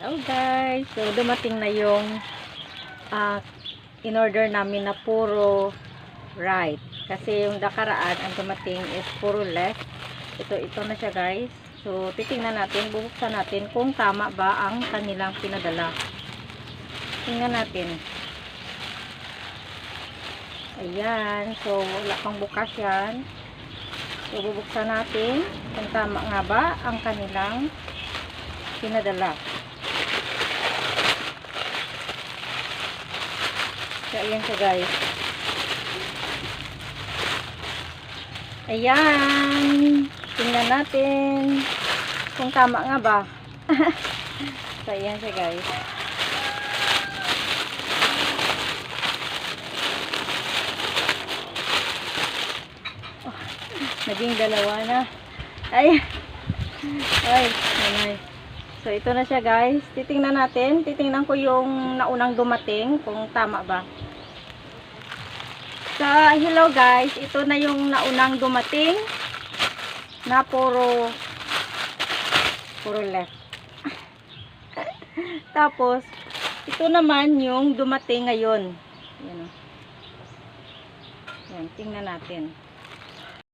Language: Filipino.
Hello guys, so dumating na yung in-order namin na puro right. Kasi yung nakaraan ang dumating is puro left. Ito na siya guys. So titingnan natin, bubuksan natin kung tama ba ang kanilang pinadala. Tingnan natin. Ayan, so wala pang bukas yan. So bubuksan natin kung tama nga ba ang kanilang pinadala. So, ayan siya guys. Ayan. Tingnan natin kung tama nga ba. So, ayan siya guys. Oh, naging dalawa na. Ay. Ay. Ay. So, ito na siya guys. Titingnan natin. Titingnan ko yung naunang dumating kung tama ba. So, hello guys. Ito na yung naunang dumating na puro left. Tapos, ito naman yung dumating ngayon. Yan, tingnan natin.